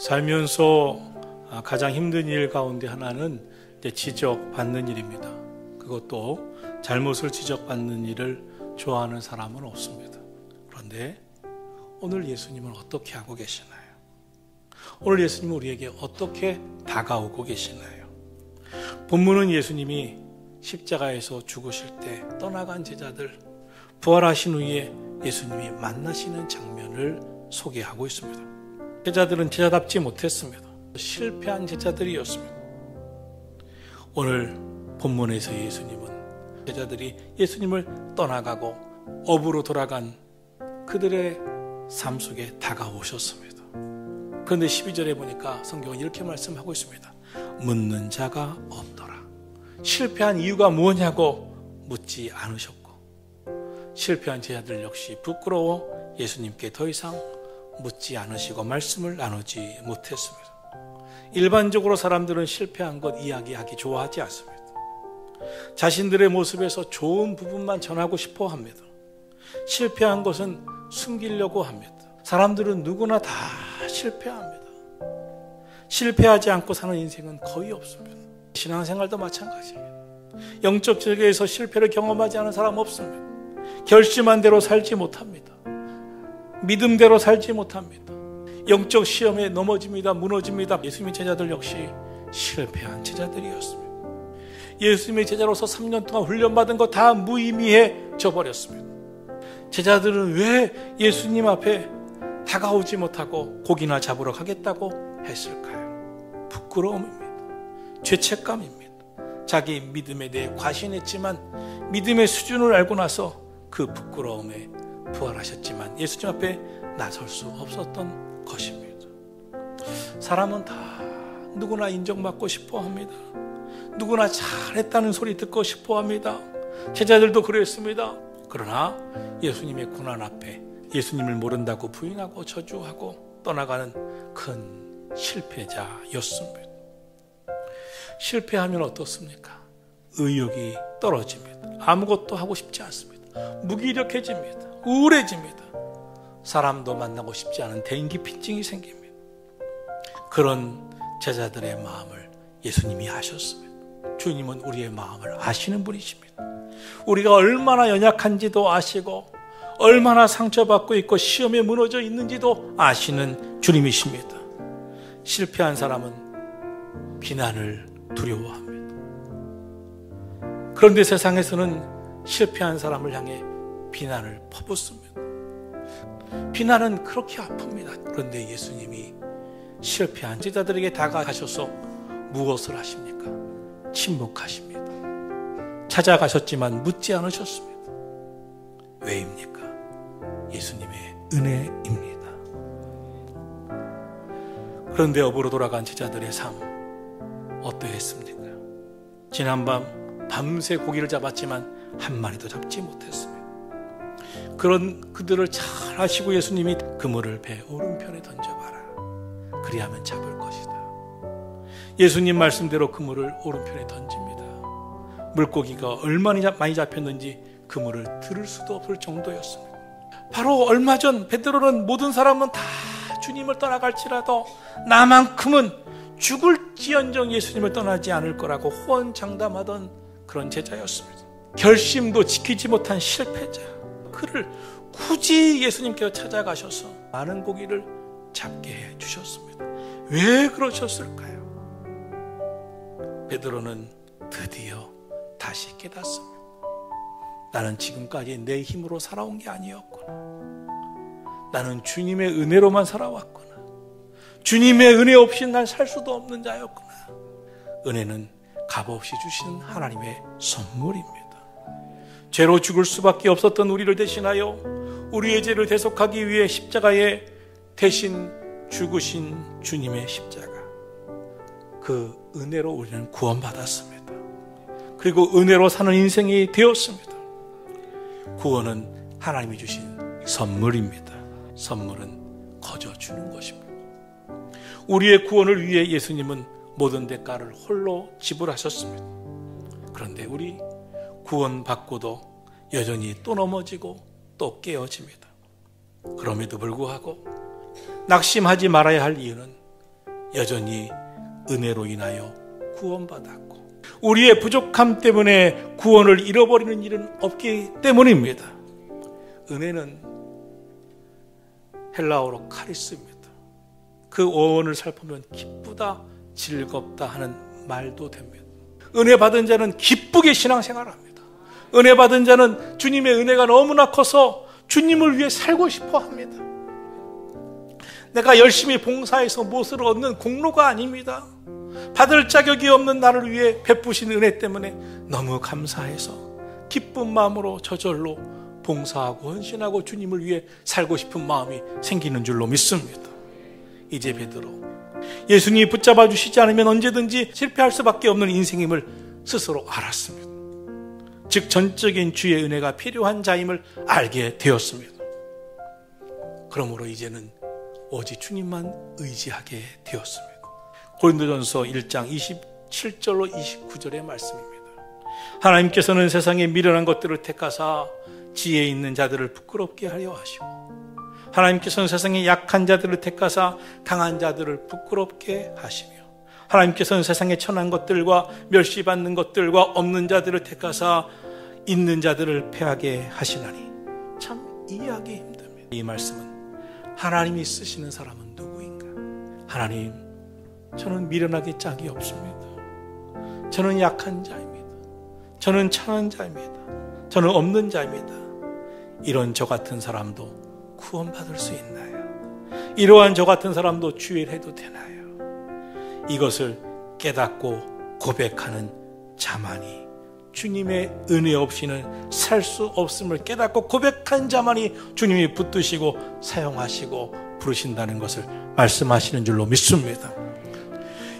살면서 가장 힘든 일 가운데 하나는 지적받는 일입니다. 그것도 잘못을 지적받는 일을 좋아하는 사람은 없습니다. 그런데 오늘 예수님은 어떻게 하고 계시나요? 오늘 예수님은 우리에게 어떻게 다가오고 계시나요? 본문은 예수님이 십자가에서 죽으실 때 떠나간 제자들, 부활하신 후에 예수님이 만나시는 장면을 소개하고 있습니다. 제자들은 제자답지 못했습니다. 실패한 제자들이었습니다. 오늘 본문에서 예수님은 제자들이 예수님을 떠나가고 업으로 돌아간 그들의 삶 속에 다가오셨습니다. 그런데 12절에 보니까 성경은 이렇게 말씀하고 있습니다. 묻는 자가 없더라. 실패한 이유가 뭐냐고 묻지 않으셨고, 실패한 제자들 역시 부끄러워 예수님께 더 이상 묻지 않으시고 말씀을 나누지 못했습니다. 일반적으로 사람들은 실패한 것 이야기하기 좋아하지 않습니다. 자신들의 모습에서 좋은 부분만 전하고 싶어 합니다. 실패한 것은 숨기려고 합니다. 사람들은 누구나 다 실패합니다. 실패하지 않고 사는 인생은 거의 없습니다. 신앙생활도 마찬가지예요. 영적 세계에서 실패를 경험하지 않은 사람 없습니다. 결심한 대로 살지 못합니다. 믿음대로 살지 못합니다. 영적 시험에 넘어집니다. 무너집니다. 예수님의 제자들 역시 실패한 제자들이었습니다. 예수님의 제자로서 3년 동안 훈련받은 거 다 무의미해져 버렸습니다. 제자들은 왜 예수님 앞에 다가오지 못하고 고기나 잡으러 가겠다고 했을까요? 부끄러움입니다. 죄책감입니다. 자기 믿음에 대해 과신했지만 믿음의 수준을 알고 나서 그 부끄러움에 부활하셨지만 예수님 앞에 나설 수 없었던 것입니다. 사람은 다 누구나 인정받고 싶어 합니다. 누구나 잘했다는 소리 듣고 싶어 합니다. 제자들도 그랬습니다. 그러나 예수님의 고난 앞에 예수님을 모른다고 부인하고 저주하고 떠나가는 큰 실패자였습니다. 실패하면 어떻습니까? 의욕이 떨어집니다. 아무것도 하고 싶지 않습니다. 무기력해집니다. 우울해집니다. 사람도 만나고 싶지 않은 대인기피증이 생깁니다. 그런 제자들의 마음을 예수님이 아셨습니다. 주님은 우리의 마음을 아시는 분이십니다. 우리가 얼마나 연약한지도 아시고 얼마나 상처받고 있고 시험에 무너져 있는지도 아시는 주님이십니다. 실패한 사람은 비난을 두려워합니다. 그런데 세상에서는 실패한 사람을 향해 비난을 퍼붓습니다. 비난은 그렇게 아픕니다. 그런데 예수님이 실패한 제자들에게 다가가셔서 무엇을 하십니까? 침묵하십니다. 찾아가셨지만 묻지 않으셨습니다. 왜입니까? 예수님의 은혜입니다. 그런데 업으로 돌아간 제자들의 삶 어떠했습니까? 지난밤 밤새 고기를 잡았지만 한 마리도 잡지 못했습니다. 그런 그들을 잘 아시고 예수님이 그물을 배 오른편에 던져봐라. 그리하면 잡을 것이다. 예수님 말씀대로 그물을 오른편에 던집니다. 물고기가 얼마나 많이 잡혔는지 그물을 들을 수도 없을 정도였습니다. 바로 얼마 전 베드로는 모든 사람은 다 주님을 떠나갈지라도 나만큼은 죽을지언정 예수님을 떠나지 않을 거라고 호언장담하던 그런 제자였습니다. 결심도 지키지 못한 실패자. 그를 굳이 예수님께서 찾아가셔서 많은 고기를 잡게 해주셨습니다. 왜 그러셨을까요? 베드로는 드디어 다시 깨닫습니다. 나는 지금까지 내 힘으로 살아온 게 아니었구나. 나는 주님의 은혜로만 살아왔구나. 주님의 은혜 없이 난 살 수도 없는 자였구나. 은혜는 값없이 주시는 하나님의 선물입니다. 죄로 죽을 수밖에 없었던 우리를 대신하여 우리의 죄를 대속하기 위해 십자가에 대신 죽으신 주님의 십자가. 그 은혜로 우리는 구원받았습니다. 그리고 은혜로 사는 인생이 되었습니다. 구원은 하나님이 주신 선물입니다. 선물은 거저 주는 것입니다. 우리의 구원을 위해 예수님은 모든 대가를 홀로 지불하셨습니다. 그런데 우리 구원받고도 여전히 또 넘어지고 또 깨어집니다. 그럼에도 불구하고 낙심하지 말아야 할 이유는 여전히 은혜로 인하여 구원받았고 우리의 부족함 때문에 구원을 잃어버리는 일은 없기 때문입니다. 은혜는 헬라어로 카리스입니다. 그 어원을 살펴보면 기쁘다, 즐겁다 하는 말도 됩니다. 은혜 받은 자는 기쁘게 신앙생활을 합니다. 은혜 받은 자는 주님의 은혜가 너무나 커서 주님을 위해 살고 싶어 합니다. 내가 열심히 봉사해서 무엇을 얻는 공로가 아닙니다. 받을 자격이 없는 나를 위해 베푸신 은혜 때문에 너무 감사해서 기쁜 마음으로 저절로 봉사하고 헌신하고 주님을 위해 살고 싶은 마음이 생기는 줄로 믿습니다. 이제 베드로, 예수님이 붙잡아 주시지 않으면 언제든지 실패할 수밖에 없는 인생임을 스스로 알았습니다. 즉 전적인 주의 은혜가 필요한 자임을 알게 되었습니다. 그러므로 이제는 오직 주님만 의지하게 되었습니다. 고린도전서 1장 27절로 29절의 말씀입니다. 하나님께서는 세상에 미련한 것들을 택하사 지혜 있는 자들을 부끄럽게 하려 하시고, 하나님께서는 세상에 약한 자들을 택하사 강한 자들을 부끄럽게 하시며, 하나님께서는 세상에 천한 것들과 멸시받는 것들과 없는 자들을 택하사 있는 자들을 패하게 하시나니. 참 이해하기 힘듭니다. 이 말씀은 하나님이 쓰시는 사람은 누구인가? 하나님, 저는 미련하기 짝이 없습니다. 저는 약한 자입니다. 저는 천한 자입니다. 저는 없는 자입니다. 이런 저 같은 사람도 구원받을 수 있나요? 이러한 저 같은 사람도 주일해도 되나요? 이것을 깨닫고 고백하는 자만이, 주님의 은혜 없이는 살 수 없음을 깨닫고 고백한 자만이 주님이 붙드시고 사용하시고 부르신다는 것을 말씀하시는 줄로 믿습니다.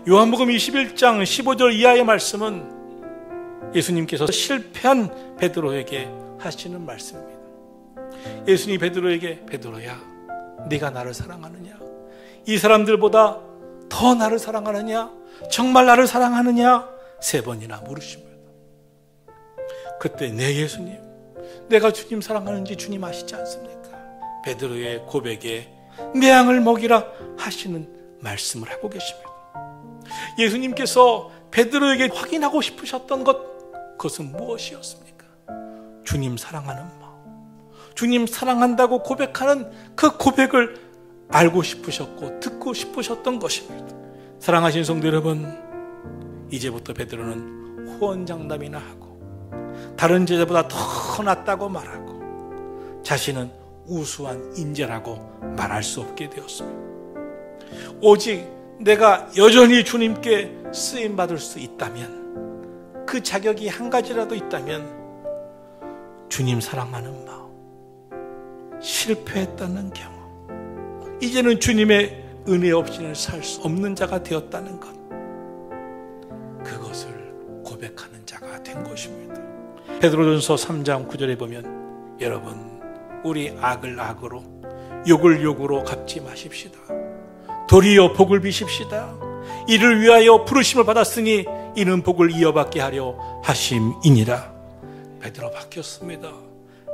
요한복음 21장 15절 이하의 말씀은 예수님께서 실패한 베드로에게 하시는 말씀입니다. 예수님이 베드로에게, 베드로야, 네가 나를 사랑하느냐? 이 사람들보다 더 나를 사랑하느냐? 정말 나를 사랑하느냐? 3번이나 물으십니다. 그때 네 예수님, 내가 주님 사랑하는지 주님 아시지 않습니까? 베드로의 고백에 내 양을 먹이라 하시는 말씀을 하고 계십니다. 예수님께서 베드로에게 확인하고 싶으셨던 것, 그것은 무엇이었습니까? 주님 사랑하는 마음, 주님 사랑한다고 고백하는 그 고백을 알고 싶으셨고 듣고 싶으셨던 것입니다. 사랑하신 성도 여러분, 이제부터 베드로는 호언장담이나 하고 다른 제자보다 더 낫다고 말하고 자신은 우수한 인재라고 말할 수 없게 되었습니다. 오직 내가 여전히 주님께 쓰임받을 수 있다면, 그 자격이 한 가지라도 있다면 주님 사랑하는 마음, 실패했다는 경험, 이제는 주님의 은혜 없이는 살 수 없는 자가 되었다는 것, 그것을 고백하는 자가 된 것입니다. 베드로전서 3장 9절에 보면, 여러분, 우리 악을 악으로 욕을 욕으로 갚지 마십시다. 도리어 복을 비십시다. 이를 위하여 부르심을 받았으니 이는 복을 이어받게 하려 하심이니라. 베드로 바뀌었습니다.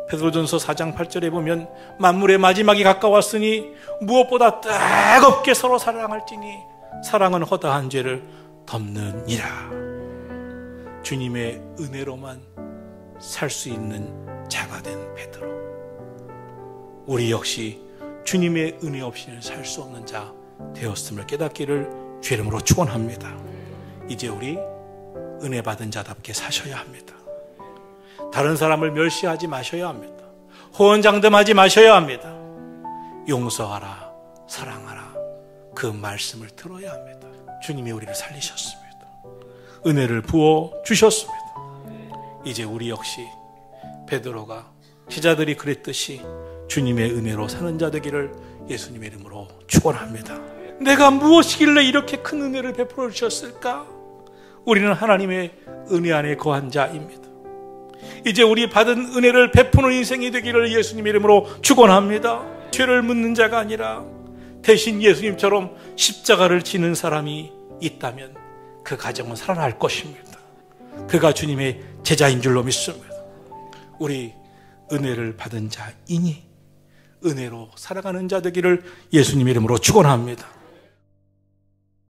베드로전서 4장 8절에 보면, 만물의 마지막이 가까웠으니 무엇보다 뜨겁게 서로 사랑할지니 사랑은 허다한 죄를 덮느니라. 주님의 은혜로만 살 수 있는 자가 된 베드로, 우리 역시 주님의 은혜 없이는 살 수 없는 자 되었음을 깨닫기를 주의 이름으로 축원합니다. 이제 우리 은혜 받은 자답게 사셔야 합니다. 다른 사람을 멸시하지 마셔야 합니다. 호언장담하지 마셔야 합니다. 용서하라, 사랑하라, 그 말씀을 들어야 합니다. 주님이 우리를 살리셨습니다. 은혜를 부어 주셨습니다. 이제 우리 역시 베드로가, 제자들이 그랬듯이 주님의 은혜로 사는 자 되기를 예수님의 이름으로 축원합니다. 내가 무엇이길래 이렇게 큰 은혜를 베풀어 주셨을까? 우리는 하나님의 은혜 안에 거한 자입니다. 이제 우리 받은 은혜를 베푸는 인생이 되기를 예수님의 이름으로 축원합니다. 죄를 묻는 자가 아니라 대신 예수님처럼 십자가를 지는 사람이 있다면 그 가정은 살아날 것입니다. 그가 주님의 제자인 줄로 믿습니다. 우리 은혜를 받은 자이니 은혜로 살아가는 자 되기를 예수님의 이름으로 축원합니다.